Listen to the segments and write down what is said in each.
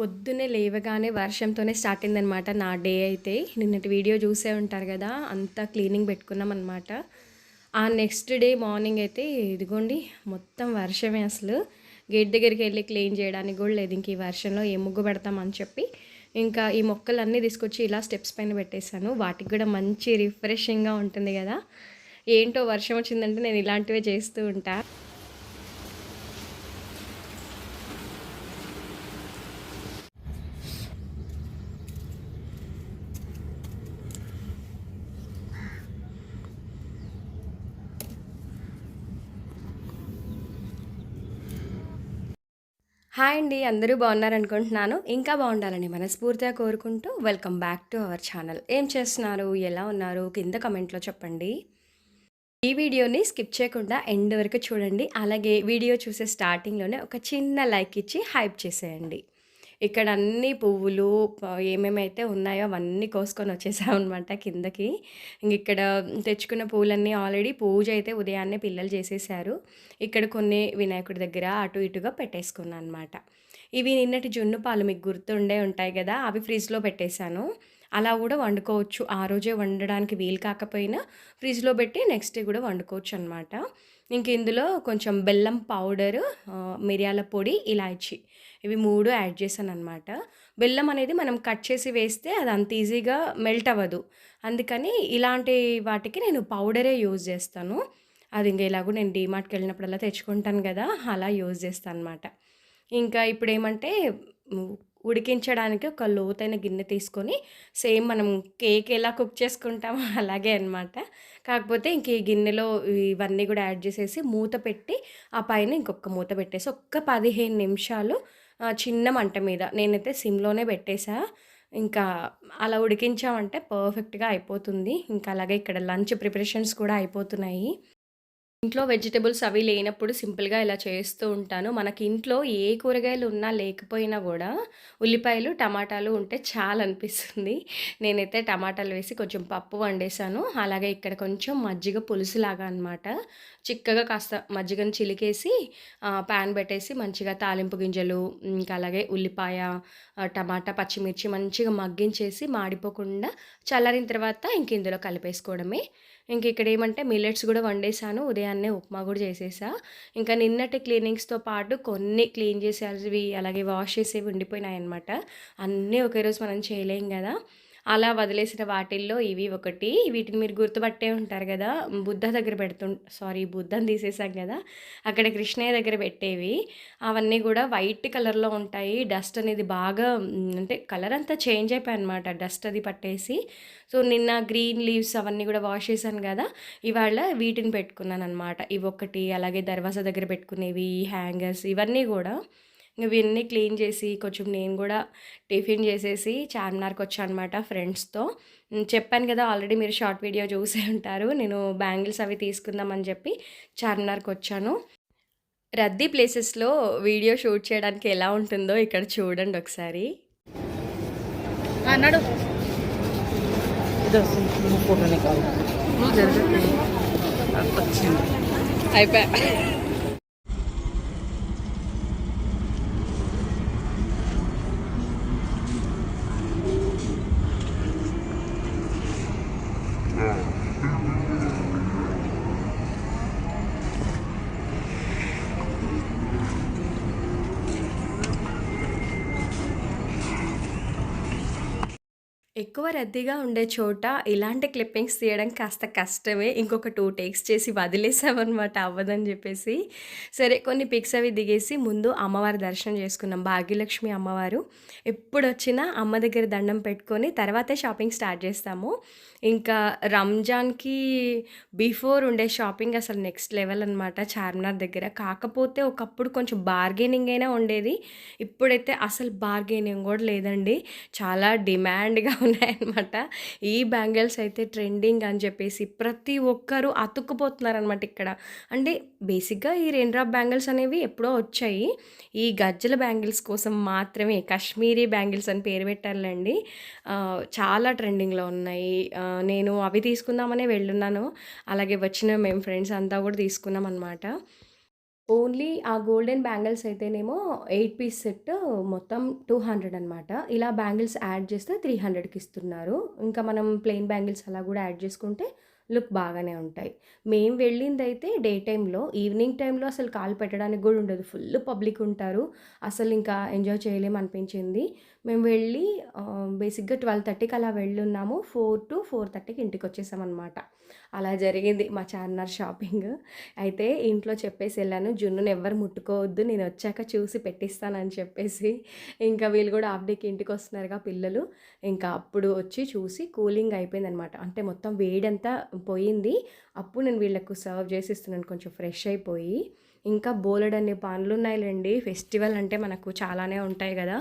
పొద్దున్నే లేవగానే వర్షంతోనే స్టార్ట్ అయిందనమాట నా డే అయితే. నిన్నటి వీడియో చూసే ఉంటారు కదా! అంతా క్లీనింగ్ పెట్టుకున్నామనమాట. ఆ నెక్స్ట్ డే మార్నింగ్ అయితే ఇదిగోండి మొత్తం వర్షమే అసలు. గేట్ దగ్గరికెళ్ళి క్లీన్ చేయడానికి కూడా లేదు. ఇంక ఈ వర్షంలో ఏ ముగ్గు పెడతామని చెప్పి, ఇంకా ఈ మొక్కలన్నీ తీసుకొచ్చి ఇలా స్టెప్స్ పైన పెట్టేశాను. వాటికి కూడా మంచి రిఫ్రెషింగ్‌గా ఉంటుంది కదా! ఏంటో వర్షం వచ్చిందంటే నేను ఇలాంటివే చేస్తూ ఉంటా. హాయ్ అండి. అందరూ బాగున్నారనుకుంటున్నాను. ఇంకా బాగుండాలని మనస్ఫూర్తిగా కోరుకుంటూ welcome back to our channel. ఏం చేస్తున్నారు? ఎలా ఉన్నారు? కింద కమెంట్‌లో చెప్పండి. ఈ వీడియోని స్కిప్ చేయకుండా ఎండ్ వరకు చూడండి. అలాగే వీడియో చూసే స్టార్టింగ్‌లోనే ఒక చిన్న లైక్ ఇచ్చి హైప్ చేసేయండి. ఇక్కడ అన్ని పువ్వులు ఏమేమైతే ఉన్నాయో అవన్నీ కోసుకొని వచ్చేసామనమాట కిందకి. ఇంగిక్కడ తెచ్చుకున్న పూలన్నీ ఆల్రెడీ పూజ అయితే ఉదయాన్నే పిల్లలు చేసేసారు. ఇక్కడ కొన్ని వినాయకుడి దగ్గర అటు ఇటుగా పెట్టేసుకున్నా అనమాట. ఇవి నిన్నటి జున్ను పాలు మీకు గుర్తుండే ఉంటాయి గదా! అవి ఫ్రిడ్జ్‌లో పెట్టేశాను. అలా గూడా వండుకోవచ్చు. ఆ రోజే వండడానికి వీలు కాకపోయినా ఫ్రిడ్జ్‌లో పెట్టి నెక్స్ట్ డే గూడా వండుకోవచ్చనమాట. ఇంక ఇందులో కొంచెం బెల్లం పౌడరు, మిరియాల పొడి, ఇలాయచి ఇవి 3 యాడ్ చేశాననమాట. బెల్లం అనేది మనం కట్ చేసి వేస్తే అది అంత ఈజీగా మెల్ట్ అవ్వదు. అందుకని ఇలాంటి వాటికి నేను పౌడరే యూజ్ చేస్తాను. అది ఇంక ఎలాగో నేను డీమార్ట్‌కెళ్ళినప్పుడల్లా తెచ్చుకుంటాను గదా! అలా యూజ్ చేస్తాననమాట. ఇంకా ఇప్పుడేమంటే ఉడికించడానికి ఒక లోతైన గిన్నె తీసుకొని సేమ్ మనం కేక్ ఎలా కుక్ చేసుకుంటామో అలాగే అనమాట. కాకపోతే ఇంక ఈ గిన్నెలో ఇవన్నీ గూడా యాడ్ చేసేసి మూత పెట్టి, ఆ పైన ఇంకొక మూత పెట్టేసి ఒక్క 15 నిమిషాలు చిన్న మంట మీద నేనైతే సిమ్‌లోనే పెట్టేసా. ఇంకా అలా ఉడికించామంటే పర్ఫెక్ట్‌గా అయిపోతుంది. ఇంకా అలాగే ఇక్కడ లంచ్ ప్రిపరేషన్స్ కూడా అయిపోతున్నాయి. ఇంట్లో వెజిటబుల్స్ అవి లేనప్పుడు సింపుల్‌గా ఇలా చేస్తూ ఉంటాను. మనకి ఇంట్లో ఏ కూరగాయలు ఉన్నా లేకపోయినా గూడా ఉల్లిపాయలు, టమాటాలు ఉంటే చాలనిపిస్తుంది. నేనైతే టమాటాలు వేసి కొంచెం పప్పు వండేశాను. అలాగే ఇక్కడ కొంచెం మజ్జిగ పులుసులాగా అనమాట. చిక్కగా కాస్త మజ్జిగను చిలికేసి పాన్ పెట్టేసి మంచిగా తాలింపు గింజలు, ఇంకా అలాగే ఉల్లిపాయ, టమాటా, పచ్చిమిర్చి మంచిగా మగ్గించేసి మాడిపోకుండా చల్లారిన తర్వాత ఇంక ఇందులో కలిపేసుకోవడమే. ఇంక ఇక్కడేమంటే మిల్లెట్స్ గూడా వండేశాను. ఉదయాన్నే ఉప్మా గూడా చేసేసా. ఇంకా నిన్నటి క్లీనింగ్స్‌తో పాటు కొన్ని క్లీన్ చేసేవి అలాగే వాష్ చేసేవి ఉండిపోయినాయన్నమాట. అన్నీ ఒకే రోజు మనం చేయలేం గదా! అలా వదిలేసిన వాటిల్లో ఇవి ఒకటి. వీటిని మీరు గుర్తుపట్టే ఉంటారు గదా! బుద్ధని తీసేసాం గదా! అక్కడ కృష్ణయ్య దగ్గర పెట్టేవి. అవన్నీ గూడా వైట్ కలర్‌లో ఉంటాయి. డస్ట్ అనేది బాగా అంటే కలర్ అంతా చేంజ్ అయిపోయాయన్నమాట. డస్ట్ అది పట్టేసి. సో, నిన్న గ్రీన్ లీవ్స్ అవన్నీ గూడా వాష్ చేశాను గదా! ఇవాళ వీటిని పెట్టుకున్నాననమాట. ఇవొకటి, అలాగే దర్వాజా దగ్గర పెట్టుకునేవి, హ్యాంగర్స్ ఇవన్నీ గూడా ఇవన్నీ క్లీన్ చేసి కొంచెం నేను గూడా టిఫిన్ చేసేసి చార్మినార్‌కొచ్చా అనమాట ఫ్రెండ్స్‌తో. చెప్పాను గదా! ఆల్రెడీ మీరు షార్ట్ వీడియో చూసే ఉంటారు. నేను బ్యాంగిల్స్ అవి తీసుకుందామని చెప్పి చార్మినార్‌కొచ్చాను. రద్దీ ప్లేసెస్‌లో వీడియో షూట్ చేయడానికి ఎలా ఉంటుందో ఇక్కడ చూడండి ఒకసారి. నడు ఫోటో నికాలు నువ్వు జరుగుతుంది వచ్చింది అయిపోయా. ఎక్కువ రద్దీగా ఉండే చోట ఇలాంటి క్లిప్పింగ్స్ తీయడం కాస్త కష్టమే. ఇంకొక 2 టేక్స్ చేసి వదిలేసామనమాట అవ్వదని జెప్పేసి. సరే కొన్ని పిక్స్ అవి దిగేసి ముందు అమ్మవారి దర్శనం చేసుకున్నాం. భాగ్యలక్ష్మి అమ్మవారు. ఎప్పుడొచ్చినా అమ్మ దగ్గర దండం పెట్టుకొని తర్వాతే షాపింగ్ స్టార్ట్ జేస్తాము. ఇంకా రంజాన్‌కి బిఫోర్ ఉండే షాపింగ్ అసలు నెక్స్ట్ లెవెల్ అనమాట చార్మినార్ దగ్గర. కాకపోతే ఒకప్పుడు కొంచెం బార్గెనింగ్ అయినా ఉండేది. ఇప్పుడైతే అసలు బార్గెనింగ్ గూడా లేదండి. చాలా డిమాండ్‌గా ఉన్నాయన్నమాట. ఈ బ్యాంగిల్స్ అయితే ట్రెండింగ్ అని చెప్పేసి ప్రతి ఒక్కరు అతుక్కుపోతున్నారనమాట ఇక్కడ. అంటే బేసిక్‌గా ఈ రెయిన్ డ్రాప్ బ్యాంగిల్స్ అనేవి ఎప్పుడో వచ్చాయి. ఈ గజ్జెల బ్యాంగిల్స్ కోసం మాత్రమే కాశ్మీరీ బ్యాంగిల్స్ అని పేరు పెట్టారులెండి. చాలా ట్రెండింగ్‌లో ఉన్నాయి. నేను అవి తీసుకుందామనే వెళ్ళున్నాను. అలాగే వచ్చిన మేము ఫ్రెండ్స్ అంతా కూడా తీసుకున్నామనమాట. ఓన్లీ ఆ గోల్డెన్ బ్యాంగిల్స్ అయితేనేమో 8 పీస్ సెట్ మొత్తం 200 అనమాట. ఇలా బ్యాంగిల్స్ యాడ్ చేస్తే 300కి ఇస్తున్నారు. ఇంకా మనం ప్లెయిన్ బ్యాంగిల్స్ అలా గూడా యాడ్ చేసుకుంటే లుక్ బాగానే ఉంటాయి. మేము వెళ్ళిందైతే డే టైమ్‌లో. ఈవినింగ్ టైమ్‌లో అసలు కాలు పెట్టడానికి గూడా ఉండదు. ఫుల్ పబ్లిక్ ఉంటారు. అసలింకా ఎంజాయ్ చేయలేము అనిపించింది. మేము వెళ్ళి బేసిక్‌గా 12:30కి అలా వెళ్ళున్నాము. 4-4:30కి ఇంటికొచ్చేసామనమాట. అలా జరిగింది మా చార్మినార్ షాపింగ్. అయితే ఇంట్లో చెప్పేసి ఎళ్ళాను. జున్నుని ఎవ్వరు ముట్టుకోవద్దు. నేనొచ్చాక చూసి పెట్టిస్తానని చెప్పేసి. ఇంకా వీళ్ళు గూడా హాఫ్ డేకి ఇంటికొస్తున్నారుగా పిల్లలు. ఇంకా అప్పుడు వచ్చి చూసి కూలింగ్ అయిపోయిందనమాట. అంటే మొత్తం వేడంతా పోయింది. అప్పుడు నేను వీళ్ళకు సర్వ్ చేసి ఇస్తున్నాను కొంచెం ఫ్రెష్ అయిపోయి. ఇంకా బోలెడన్ని పనులున్నాయిలెండి. ఫెస్టివల్ అంటే మనకు చాలానే ఉంటాయి గదా!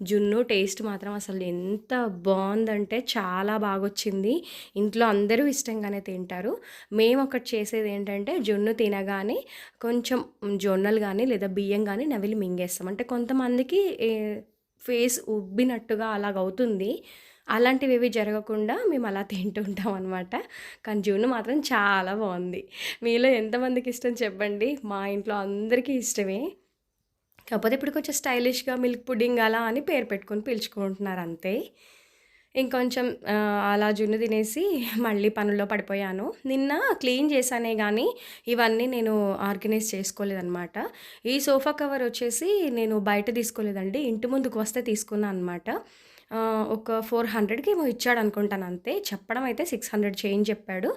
జున్ను టేస్ట్ మాత్రం అసలు ఎంత బావుందంటే చాలా బాగొచ్చింది. ఇంట్లో అందరూ ఇష్టంగానే తింటారు. మేమొకటి చేసేదేంటంటే జున్ను తినగానే కొంచెం జొన్నలు గానీ, లేదా బియ్యం గానీ నమిలి మింగేస్తాం. అంటే కొంతమందికి ఫేస్ ఉబ్బినట్టుగా అలాగవుతుంది. అలాంటివేవి జరగకుండా మేమలా తింటూ ఉంటామనమాట. కానీ జున్ను మాత్రం చాలా బావుంది. మీలో ఎంతమందికి ఇష్టం చెప్పండి? మా ఇంట్లో అందరికీ ఇష్టమే. కాకపోతే ఇప్పుడు కొంచెం స్టైలిష్‌గా మిల్క్ పుడ్డింగ్ అలా అని పేరు పెట్టుకొని పిలుచుకుంటున్నారంతే. ఇంకొంచెం అలా జున్ను తినేసి మళ్ళీ పనుల్లో పడిపోయాను. నిన్న క్లీన్ చేశానే గానీ, ఇవన్నీ నేను ఆర్గనైజ్ చేసుకోలేదనమాట. ఈ సోఫా కవర్ వచ్చేసి నేను బయట తీసుకోలేదండి. ఇంటి ముందుకు వస్తే తీసుకున్నా అనమాట. ఒక 400కి ఏమో ఇచ్చాడనుకుంటాను అంతే. చెప్పడం అయితే 600 చేంజ్ చెప్పాడు.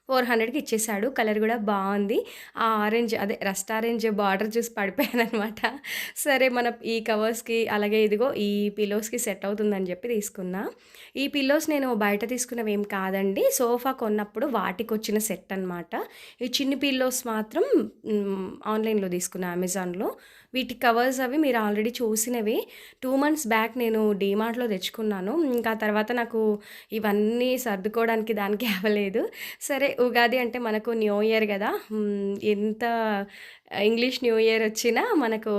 400కి ఇచ్చేసాడు. కలర్ గూడా బావుంది. ఆ ఆరెంజ్ అదే రస్ట్ ఆరెంజ్ బార్డర్ చూసి పడిపోయాననమాట. సరే మన ఈ కవర్స్‌కి అలాగే ఇదిగో ఈ పిల్లోస్‌కి సెట్ అవుతుందని జెప్పి తీసుకున్నా. ఈ పిల్లోస్ నేను బయట తీసుకున్నవేం కాదండి. సోఫా కొన్నప్పుడు వాటికొచ్చిన సెట్ అనమాట. ఈ చిన్ని పిల్లోస్ మాత్రం ఆన్‌లైన్‌లో తీసుకున్నా అమెజాన్‌లో. వీటి కవర్స్ అవి మీరు ఆల్రెడీ చూసినవే. 2 మంత్స్ బ్యాక్ నేను డీమార్ట్‌లో తెచ్చుకున్నాను. ఇంకా తర్వాత నాకు ఇవన్నీ సర్దుకోవడానికి దానికి అవ్వలేదు. సరే ఉగాది అంటే మనకు న్యూ ఇయర్ గదా! ఎంత ఇంగ్లీష్ న్యూ ఇయర్ వచ్చినా మనకు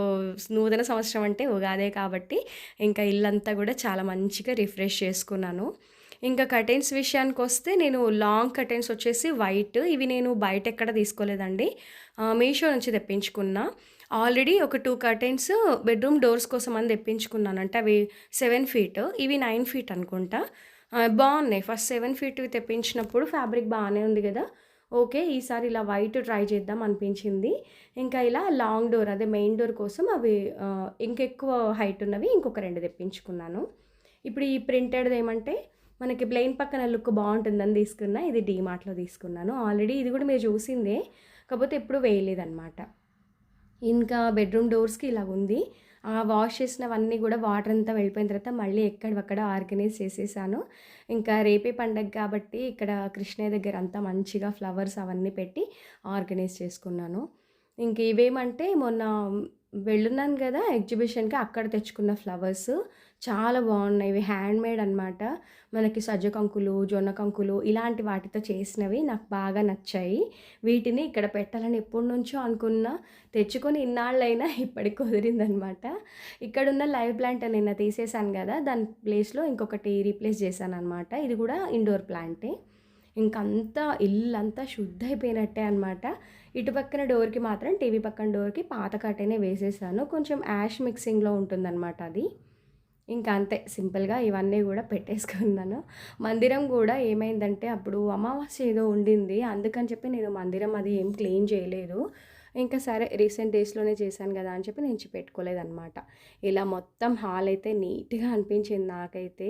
నూతన సంవత్సరం అంటే ఉగాదే కాబట్టి ఇంకా ఇల్లంతా గూడా చాలా మంచిగా రిఫ్రెష్ చేసుకున్నాను. ఇంకా కర్టెన్స్ విషయానికొస్తే నేను లాంగ్ కర్టెన్స్ వచ్చేసి వైట్. ఇవి నేను బయటెక్కడ తీసుకోలేదండి. మీషో నుంచి తెప్పించుకున్నా. ఆల్రెడీ ఒక 2 కర్టెన్స్ బెడ్‌రూమ్ డోర్స్ కోసమని తెప్పించుకున్నాను. అంటే అవి 7 ఫీట్. ఇవి 9 ఫీట్ అనుకుంటా. బావున్నాయి. ఫస్ట్ 7 ఫీట్‌వి తెప్పించినప్పుడు ఫ్యాబ్రిక్ బానే ఉంది గదా! ఓకే. ఈసారి ఇలా వైట్ ట్రై చేద్దాం అనిపించింది. ఇంకా ఇలా లాంగ్ డోర్ అదే మెయిన్ డోర్ కోసం అవి ఇంకెక్కువ హైట్ ఉన్నవి ఇంకొక 2 తెప్పించుకున్నాను. ఇప్పుడు ఈ ప్రింటెడ్‌దేమంటే మనకి ప్లెయిన్ పక్కన లుక్ బావుంటుందని తీసుకున్నా. ఇది డీమార్ట్‌లో తీసుకున్నాను. ఆల్రెడీ ఇది గూడా మీరు చూసిందే. కాకపోతే ఎప్పుడు వేయలేదనమాట. ఇంకా బెడ్‌రూమ్ డోర్స్‌కి ఇలాగుంది. వాష్ చేసినవన్నీ గూడా వాటర్ అంతా వెళ్ళిపోయిన తర్వాత మళ్ళీ ఎక్కడివక్కడ ఆర్గనైజ్ చేసేసాను. ఇంకా రేపే పండగ కాబట్టి ఇక్కడ కృష్ణయ్య దగ్గర అంతా మంచిగా ఫ్లవర్స్ అవన్నీ పెట్టి ఆర్గనైజ్ చేసుకున్నాను. ఇంక ఇవేమంటే మొన్న వెళ్ళున్నాను గదా! ఎగ్జిబిషన్‌కి అక్కడ తెచ్చుకున్న ఫ్లవర్స్ చాలా బావున్నాయి. ఇవి హ్యాండ్‌మేడ్ అనమాట. మనకి సజ్జ కంకులు, జొన్న కంకులు ఇలాంటి వాటితో చేసినవి నాకు బాగా నచ్చాయి. వీటిని ఇక్కడ పెట్టాలని ఎప్పటినుంచో అనుకున్నా. తెచ్చుకొని ఇన్నాళ్ళైనా ఇప్పటికి కుదిరిందనమాట. ఇక్కడున్న లైవ్ ప్లాంట్ నిన్న తీసేసాను గదా! దాని ప్లేస్‌లో ఇంకొకటి రీప్లేస్ చేశాననమాట. ఇది గూడా ఇండోర్ ప్లాంటే. ఇంకంతా ఇల్లంతా శుద్ధయిపోయినట్టే అనమాట. ఇటు పక్కన డోర్‌కి మాత్రం టీవీ పక్కన డోర్‌కి పాత కర్టెనే వేసేసాను. కొంచెం యాష్ మిక్సింగ్‌లో ఉంటుందనమాట అది. ఇంకా అంతే సింపుల్‌గా ఇవన్నీ గూడా పెట్టేసుకున్నాను. మందిరం గూడా ఏమైందంటే అప్పుడు అమావాస్య ఏదో ఉండింది. అందుకని చెప్పి నేను మందిరం అది ఏం క్లీన్ చేయలేదు. ఇంకా సరే రీసెంట్ డేస్‌లోనే చేశాను గదా! అని చెప్పి నేను పెట్టుకోలేదనమాట. ఇలా మొత్తం హాల్ అయితే నీట్‌గా అనిపించింది నాకైతే.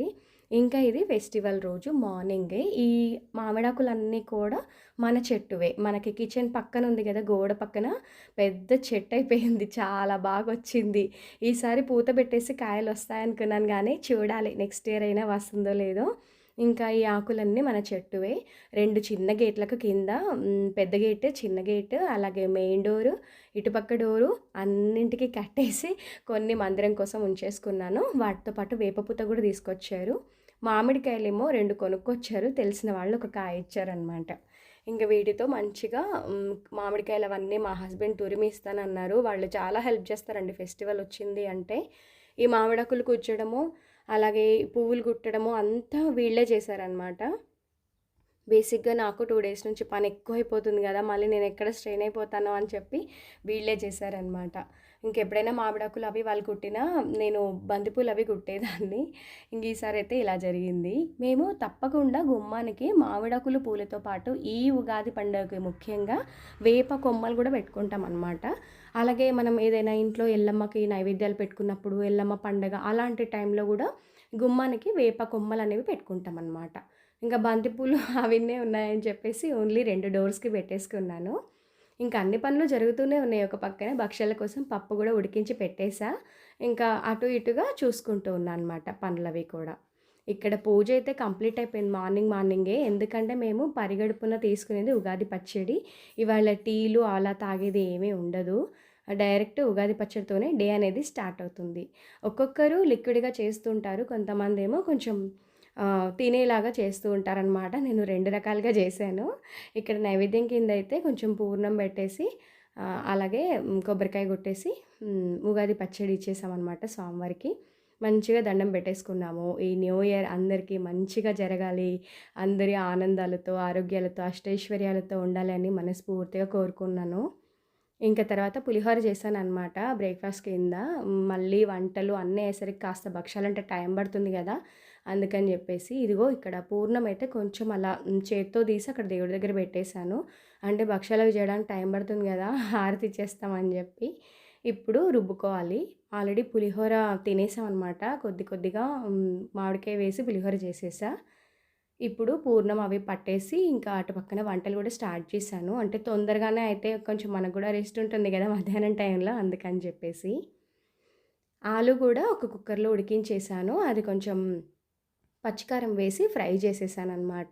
ఇంకా ఇది ఫెస్టివల్ రోజు మార్నింగే ఈ మామిడాకులన్నీ కూడా మన చెట్టువే. మనకి కిచెన్ పక్కన ఉంది గదా! గోడ పక్కన పెద్ద చెట్టయిపోయింది. చాలా బాగొచ్చింది. ఈసారి పూత పెట్టేసి కాయలొస్తాయనుకున్నాను గానీ, చూడాలి నెక్స్ట్ ఇయర్ అయినా వస్తుందో లేదో. ఇంకా ఈ ఆకులన్నీ మన చెట్టువే. 2 చిన్న గేట్లకు కింద పెద్ద గేటు, చిన్న గేటు అలాగే మెయిన్ డోరు, ఇటుపక్క డోరు అన్నింటికి కట్టేసి కొన్ని మందిరం కోసం ఉంచేసుకున్నాను. వాటితో పాటు వేపపూత గూడా తీసుకొచ్చారు. మామిడికాయలేమో 2 కొనుక్కొచ్చారు. తెలిసిన వాళ్ళు ఒక కాయ ఇచ్చారనమాట. ఇంక వీటితో మంచిగా మామిడికాయలు అవన్నీ మా హస్బెండ్ తురిమి ఇస్తానన్నారు. వాళ్ళు చాలా హెల్ప్ చేస్తారండి ఫెస్టివల్ వచ్చింది అంటే. ఈ మామిడాకులు కూర్చడము, అలాగే పువ్వులు కుట్టడము అంతా వీళ్ళే చేశారనమాట. బేసిక్‌గా నాకు 2 డేస్ నుంచి పని ఎక్కువైపోతుంది గదా! మళ్ళీ నేను ఎక్కడ స్ట్రెయిన్ అయిపోతానో అని చెప్పి వీళ్ళే చేశారనమాట. ఇంకెప్పుడైనా మామిడాకులు అవి వాళ్ళు కుట్టినా నేను బంతిపూలు అవి కుట్టేదాన్ని. ఇంక ఈసారైతే ఇలా జరిగింది. మేము తప్పకుండా గుమ్మానికి మామిడాకులు పూలతో పాటు ఈ ఉగాది పండుగకి ముఖ్యంగా వేప కొమ్మలు గూడా పెట్టుకుంటామనమాట. అలాగే మనం ఏదైనా ఇంట్లో ఎల్లమ్మకి నైవేద్యాలు పెట్టుకున్నప్పుడు, ఎల్లమ్మ పండగ అలాంటి టైంలో గూడా గుమ్మానికి వేప కొమ్మలనేవి పెట్టుకుంటామనమాట. ఇంకా బంతిపూలు అవన్నీ ఉన్నాయని చెప్పేసి ఓన్లీ 2 డోర్స్‌కి పెట్టేసుకున్నాను. ఇంకా అన్ని పనులు జరుగుతూనే ఉన్నాయి. ఒక పక్కన భక్షాల కోసం పప్పు గూడా ఉడికించి పెట్టేసా. ఇంకా అటు ఇటుగా చూసుకుంటూ ఉన్నా అనమాట పనులవి కూడా. ఇక్కడ పూజ అయితే కంప్లీట్ అయిపోయింది మార్నింగే. ఎందుకంటే మేము పరిగడుపున తీసుకునేది ఉగాది పచ్చడి. ఇవాళ టీలు అలా తాగేది ఏమీ ఉండదు. డైరెక్ట్ ఉగాది పచ్చడితోనే డే అనేది స్టార్ట్ అవుతుంది. ఒక్కొక్కరు లిక్విడ్‌గా చేస్తుంటారు. కొంతమందేమో కొంచెం తినేలాగా చేస్తూ ఉంటారనమాట. నేను 2 రకాలుగా చేశాను. ఇక్కడ నైవేద్యం కింద అయితే కొంచెం పూర్ణం పెట్టేసి అలాగే కొబ్బరికాయ కొట్టేసి ఉగాది పచ్చడి ఇచ్చేసామనమాట స్వామివారికి. మంచిగా దండం పెట్టేసుకున్నాము. ఈ న్యూ ఇయర్ అందరికీ మంచిగా జరగాలి, అందరి ఆనందాలతో, ఆరోగ్యాలతో, అష్టైశ్వర్యాలతో ఉండాలి అని మనస్ఫూర్తిగా కోరుకున్నాను. ఇంక తర్వాత పులిహోర చేశాననమాట బ్రేక్‌ఫాస్ట్ కింద. మళ్ళీ వంటలు అన్నీ అయ్యేసరికి కాస్త భక్షాలంటే టైం పడుతుంది గదా! అందుకని జెప్పేసి ఇదిగో ఇక్కడ పూర్ణం అయితే కొంచెం అలా చేత్తో తీసి అక్కడ దేవుడి దగ్గర పెట్టేశాను. అంటే భక్షాలవి చేయడానికి టైం పడుతుంది గదా! హారతి ఇచ్చేస్తామని జెప్పి. ఇప్పుడు రుబ్బుకోవాలి. ఆల్రెడీ పులిహోర తినేసామనమాట. కొద్ది కొద్దిగా మామిడికాయ వేసి పులిహోర చేసేసా. ఇప్పుడు పూర్ణం అవి పట్టేసి ఇంకా అటు పక్కన వంటలు కూడా స్టార్ట్ చేశాను. అంటే తొందరగానే అయితే కొంచెం మనకు కూడా రెస్ట్ ఉంటుంది కదా మధ్యాహ్నం టైంలో, అందుకని చెప్పేసి. ఆలు కూడా ఒక కుక్కర్‌లో ఉడికించేసాను. అది కొంచెం పచ్చికారం వేసి ఫ్రై చేసేసాననమాట.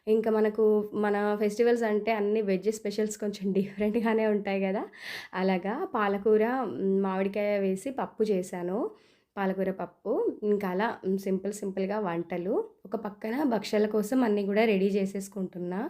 ఇంకా మన ఫెస్టివల్స్ అంటే అన్ని వెజ్ స్పెషల్స్ కొంచెం డిఫరెంట్‌గానే ఉంటాయి గదా! అలాగా పాలకూర, మామిడికాయ వేసి పప్పు చేశాను. పాలకూర పప్పు. ఇంకా అలా సింపుల్‌గా వంటలు. ఒక పక్కన భక్షాల కోసం అన్నీ గూడా రెడీ చేసేసుకుంటున్నా.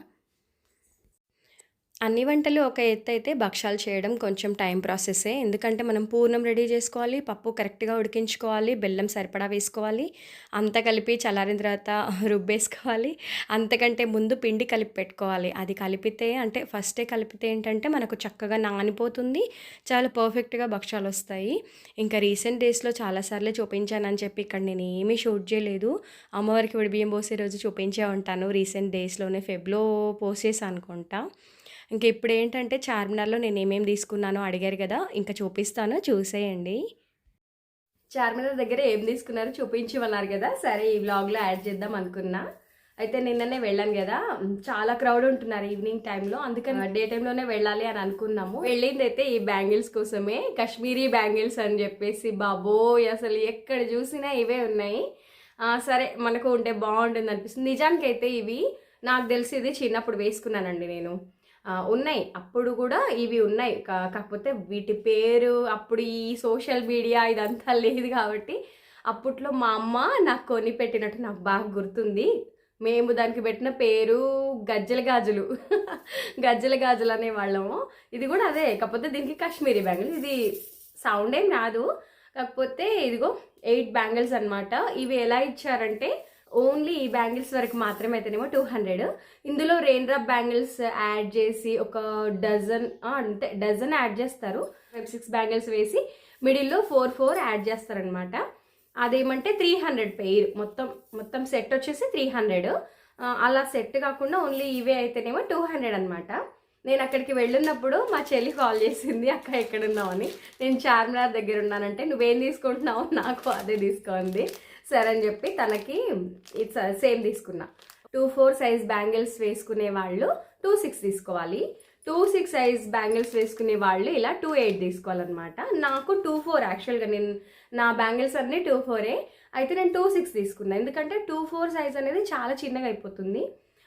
అన్ని వంటలు ఒక ఎత్తైతే భక్షాలు చేయడం కొంచెం టైం ప్రాసెసే. ఎందుకంటే మనం పూర్ణం రెడీ చేసుకోవాలి, పప్పు కరెక్ట్‌గా ఉడికించుకోవాలి, బెల్లం సరిపడా వేసుకోవాలి, అంతా కలిపి చల్లారిన తర్వాత రుబ్బేసుకోవాలి. అంతకంటే ముందు పిండి కలిపి పెట్టుకోవాలి. అది కలిపితే అంటే ఫస్టే కలిపితే ఏంటంటే మనకు చక్కగా నానిపోతుంది. చాలా పర్ఫెక్ట్‌గా భక్షాలొస్తాయి. ఇంకా రీసెంట్ డేస్‌లో చాలా సార్లే చూపించానని చెప్పి ఇక్కడ నేనేమీ షూట్ చేయలేదు. అమ్మవారికి విడిబియ్యం పోసే రోజు చూపించే ఉంటాను. రీసెంట్ డేస్‌లోనే ఫెబ్‌లో పోసేసా అనుకుంటా. ఇంక ఇప్పుడేంటంటే చార్మినార్‌లో నేనేమేమి తీసుకున్నానో అడిగారు గదా! ఇంక చూపిస్తాను చూసేయండి. చార్మినార్ దగ్గర ఏం తీసుకున్నారో చూపించమన్నారు గదా! సరే ఈ వ్లాగ్‌లో యాడ్ చేద్దాం అనుకున్నా. అయితే నిన్ననే వెళ్ళాను గదా! చాలా క్రౌడ్ ఉంటున్నారు ఈవినింగ్ టైంలో. అందుకని డే టైంలోనే వెళ్ళాలి అని అనుకున్నాము. వెళ్ళిందైతే ఈ బ్యాంగిల్స్ కోసమే. కాశ్మీరీ బ్యాంగిల్స్ అని చెప్పేసి బాబోయ్! అసలు ఎక్కడ చూసినా ఇవే ఉన్నాయి. సరే మనకు ఉంటే బాగుంటుంది అనిపిస్తుంది. నిజానికైతే ఇవి నాకు తెలిసి ఇది చిన్నప్పుడు వేసుకున్నానండి నేను. ఉన్నాయి. అప్పుడు కూడా ఇవి ఉన్నాయి. కాకపోతే వీటి పేరు అప్పుడు ఈ సోషల్ మీడియా ఇదంతా లేదు కాబట్టి అప్పట్లో మా అమ్మ నాకు కొని పెట్టినట్టు నాకు బాగా గుర్తుంది. మేము దానికి పెట్టిన పేరు గజ్జెల గాజులు. గజ్జెల గాజులు అనేవాళ్ళము. ఇది కూడా అదే. కాకపోతే దీనికి కాశ్మీరీ బ్యాంగిల్స్. ఇది సౌండ్ ఏం రాదు. కాకపోతే ఇదిగో 8 బ్యాంగిల్స్ అనమాట. ఇవి ఎలా ఇచ్చారంటే ఓన్లీ ఈ బ్యాంగిల్స్ వరకు మాత్రమే అయితేనేమో 200. ఇందులో రెయిన్ డ్రాప్ బ్యాంగిల్స్ యాడ్ చేసి ఒక డజన్ అంతే డజన్ యాడ్ చేస్తారు. 6 బ్యాంగిల్స్ వేసి మిడిల్లో 4 యాడ్ చేస్తారనమాట. అదేమంటే 300 పెయిర్. మొత్తం సెట్ వచ్చేసి 300. అలా సెట్ కాకుండా ఓన్లీ ఇవే అయితేనేమో 200 అనమాట. నేను అక్కడికి వెళ్ళినప్పుడు మా చెల్లి కాల్ చేసింది, అక్క ఎక్కడున్నావని. నేను చార్మినార్ దగ్గర ఉన్నానంటే నువ్వేం తీసుకుంటున్నావు, నాకు అదే తీసుకోండి. సరే అని చెప్పి తనకి సేమ్ తీసుకున్నా. 2-4 సైజ్ బ్యాంగిల్స్ వేసుకునే వాళ్ళు 2-6 తీసుకోవాలి. 2-6 సైజ్ బ్యాంగిల్స్ వేసుకునే వాళ్ళు ఇలా 2-8 తీసుకోవాలన్నమాట. నాకు 2-4 యాక్చువల్గా నా బ్యాంగిల్స్ అన్నీ 2-4 అయితే నేను 2-6 తీసుకున్నా. ఎందుకంటే 2-4 సైజ్ అనేది చాలా చిన్నగా అయిపోతుంది.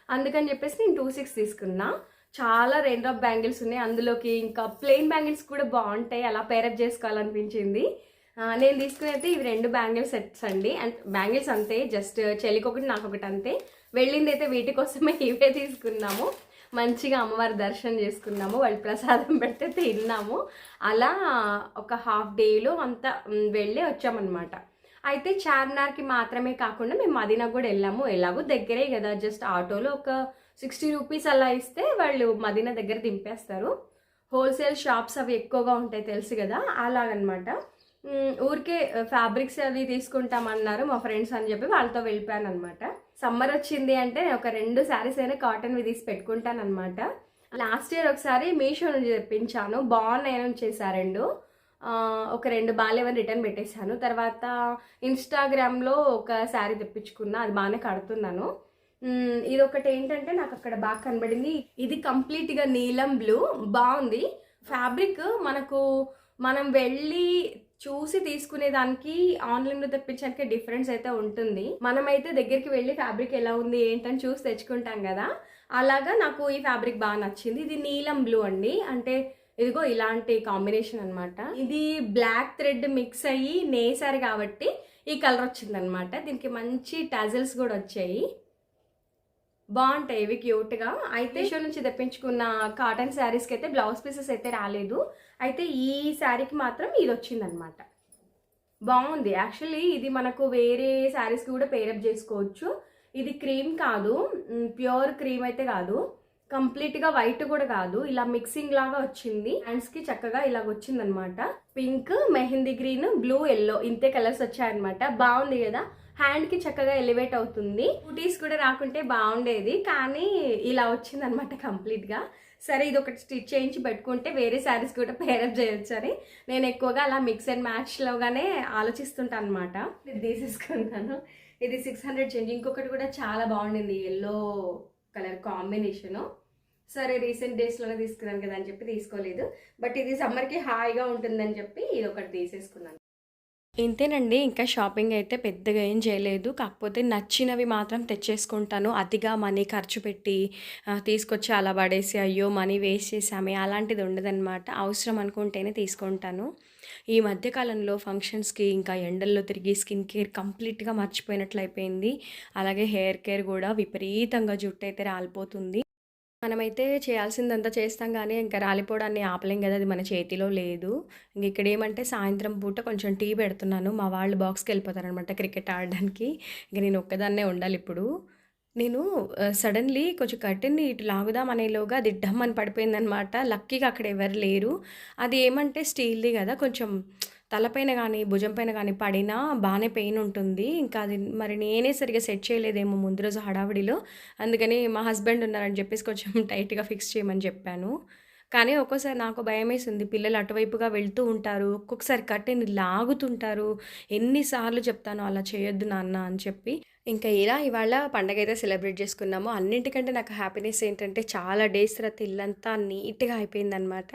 అందుకని చెప్పేసి నేను 2-6 తీసుకున్నా. చాలా రెయిన్ డ్రాప్ బ్యాంగిల్స్ ఉన్నాయి. అందులోకి ఇంకా ప్లెయిన్ బ్యాంగిల్స్ కూడా బాగుంటాయి. అలా పేరప్ చేసుకోవాలనిపించింది. నేను తీసుకునేది ఇవి 2 బ్యాంగిల్ సెట్స్ అండి. అండ్ బ్యాంగిల్స్ అంతే, జస్ట్ చెల్లికొకటి నాకొకటి అంతే. వెళ్ళింది అయితే వీటి కోసమే ఇవే తీసుకున్నాము. మంచిగా అమ్మవారి దర్శనం చేసుకున్నాము, వాళ్ళు ప్రసాదం పెడితే తిన్నాము. అలా ఒక హాఫ్ డేలో అంతా వెళ్ళి వచ్చామన్నమాట. అయితే చార్మినార్‌కి మాత్రమే కాకుండా మేము మదీనాకి గూడా ఎళ్ళాము. ఎలాగో దగ్గరే గదా! జస్ట్ ఆటోలో ఒక 60 రూపీస్ అలా ఇస్తే వాళ్ళు మదీనా దగ్గర దింపేస్తారు. హోల్‌సేల్ షాప్స్ అవి ఎక్కువగా ఉంటాయి తెలుసు గదా! అలాగనమాట. ఊరికే ఫ్యాబ్రిక్స్ అవి తీసుకుంటామన్నారు మా ఫ్రెండ్స్ అని జెప్పి వాళ్ళతో వెళ్ళిపోయాననమాట. సమ్మర్ వచ్చింది అంటే ఒక 2 శారీస్ అయినా కాటన్‌వి తీసి పెట్టుకుంటాననమాట. లాస్ట్ ఇయర్ ఒకసారి మీషో నుంచి తెప్పించాను. బాగున్నాయని వచ్చేసా 2. ఒక 2 బాలేవని రిటర్న్ పెట్టేశాను. తర్వాత ఇన్‌స్టాగ్రామ్‌లో ఒక శారీ తెప్పించుకున్నా. అది బానే కడుతున్నాను. ఇదొకటేంటంటే నాకక్కడ బాగా కనబడింది. ఇది కంప్లీట్‌గా నీలం బ్లూ బావుంది. ఫ్యాబ్రిక్ మనం వెళ్ళి చూసి తీసుకునే దానికి ఆన్‌లైన్‌లో తెప్పించడానికి డిఫరెన్స్ అయితే ఉంటుంది. మనమైతే దగ్గరికి వెళ్ళి ఫ్యాబ్రిక్ ఎలా ఉంది ఏంటని చూసి తెచ్చుకుంటాం గదా! అలాగా నాకు ఈ ఫ్యాబ్రిక్ బాగా నచ్చింది. ఇది నీలం బ్లూ అండి. అంటే ఇదిగో ఇలాంటి కాంబినేషన్ అనమాట. ఇది బ్లాక్ థ్రెడ్ మిక్స్ అయ్యి నేసారు కాబట్టి ఈ కలర్ వచ్చిందనమాట. దీనికి మంచి టాజిల్స్ కూడా వచ్చాయి. బాగుంటాయి ఇవి క్యూట్గా. అయితే మీషో నుంచి తెప్పించుకున్న కాటన్ శారీస్కి అయితే బ్లౌజ్ పీసెస్ అయితే రాలేదు. అయితే ఈ శారీకి మాత్రం ఇది వచ్చిందనమాట. బాగుంది. యాక్చువల్లీ ఇది మనకు వేరే శారీస్కి కూడా పేరప్ చేసుకోవచ్చు. ఇది క్రీమ్ కాదు, ప్యూర్ క్రీమ్ అయితే కాదు, కంప్లీట్గా వైట్ కూడా కాదు, ఇలా మిక్సింగ్ లాగా వచ్చింది. హ్యాండ్స్కి చక్కగా ఇలాగ వచ్చిందనమాట. Pink, mehndi green, blue, yellow ఇంతే కలర్స్ వచ్చాయన్నమాట. బాగుంది కదా, హ్యాండ్కి చక్కగా ఎలివేట్ అవుతుంది. బూటీస్ కూడా రాకుంటే బాగుండేది, కానీ ఇలా వచ్చిందనమాట కంప్లీట్గా. సరే ఇది ఒకటి స్టిచ్ చేయించి పెట్టుకుంటే వేరే శారీస్ కూడా పేరప్ చేయొచ్చు అని నేను ఎక్కువగా అలా మిక్స్ అండ్ మ్యాచ్లోగానే ఆలోచిస్తుంటాను అనమాట. ఇది తీసేసుకున్నాను. ఇది 600 చేంజ్. ఇంకొకటి కూడా చాలా బాగుండింది, ఎల్లో కలర్ కాంబినేషను. సరే రీసెంట్ డేస్లోనే తీసుకున్నాను కదా అని చెప్పి తీసుకోలేదు. బట్ ఇది సమ్మర్కి హాయిగా ఉంటుందని చెప్పి ఇది ఒకటి తీసేసుకున్నాను. ఇంతేనండి. ఇంకా షాపింగ్ అయితే పెద్దగా ఏం చేయలేదు. కాకపోతే నచ్చినవి మాత్రం తెచ్చేసుకుంటాను. అతిగా మనీ ఖర్చు పెట్టి తీసుకొచ్చి అలా పడేసి అయ్యో మనీ వేస్ట్ చేసామే అలాంటిది ఉండదనమాట. అవసరం అనుకుంటేనే తీసుకుంటాను. ఈ మధ్య కాలంలో ఫంక్షన్స్‌కి ఇంకా ఎండల్లో తిరిగి స్కిన్ కేర్ కంప్లీట్‌గా మర్చిపోయినట్లు అయిపోయింది. అలాగే హెయిర్ కేర్ కూడా విపరీతంగా జుట్టయితే రాలిపోతుంది. మనమైతే చేయాల్సిందంతా చేస్తాం గానీ, ఇంకా రాలిపోవడాన్ని ఆపలేం గదా! అది మన చేతిలో లేదు. ఇక్కడేమంటే సాయంత్రం పూట కొంచెం టీ పెడుతున్నాను. మా వాళ్ళు బాక్స్‌కెళ్ళిపోతారనమాట క్రికెట్ ఆడడానికి. ఇంక నేను ఒక్కదాన్నే ఉండాలిప్పుడు. నేను సడన్‌లీ కొంచెం కర్టెన్‌ని ఇటు లాగుదాం అనేలోగా అది డమ్మని పడిపోయిందనమాట. లక్కీగా అక్కడ ఎవరు లేరు. అది ఏమంటే స్టీల్‌ది గదా! కొంచెం తలపైన గానీ, భుజం పైన గానీ పడినా బానే పెయినుంటుంది. ఇంకా అది మరి నేనే సరిగ్గా సెట్ చేయలేదేమో ముందు రోజు హడావిడిలో. అందుకని మా హస్బెండ్ ఉన్నారని చెప్పేసి కొంచెం టైట్‌గా ఫిక్స్ చేయమని చెప్పాను. కానీ ఒక్కోసారి నాకు భయమేసింది. పిల్లలు అటువైపుగా వెళ్తూ ఉంటారు. ఒక్కొక్కసారి కర్టెన్ లాగుతుంటారు. ఎన్ని సార్లు చెప్తానో అలా చేయొద్దు నాన్న అని చెప్పి. ఇంకా ఇలా ఇవాళ పండగైతే సెలబ్రేట్ చేసుకున్నాము. అన్నింటికంటే నాకు హ్యాపీనెస్ ఏంటంటే చాలా డేస్ తర్వాత ఇల్లంతా నీట్‌గా అయిపోయిందనమాట.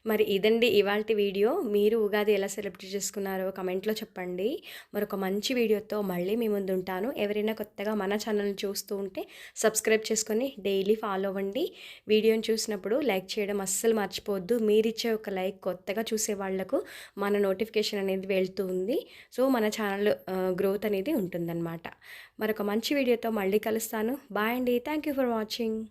మరి ఇదండి ఇవాల్టి వీడియో. మీరు ఉగాది ఎలా సెలబ్రేట్ చేసుకున్నారో కమెంట్‌లో చెప్పండి. మరొక మంచి వీడియోతో మళ్ళీ మీ ముందుంటాను. ఎవరైనా కొత్తగా మన ఛానల్‌ని చూస్తూ ఉంటే సబ్స్క్రైబ్ చేసుకొని డైలీ ఫాలో అవ్వండి. వీడియోని చూసినప్పుడు లైక్ చేయడం అస్సలు మర్చిపోవద్దు. మీరిచ్చే ఒక లైక్ కొత్తగా చూసే వాళ్లకు మన నోటిఫికేషన్ అనేది వెళ్తూ ఉంది. సో మన ఛానల్ గ్రోత్ అనేది ఉంటుందన్నమాట. మరొక మంచి వీడియోతో మళ్ళీ కలుస్తాను. బాయ్ అండి. Thank you for watching.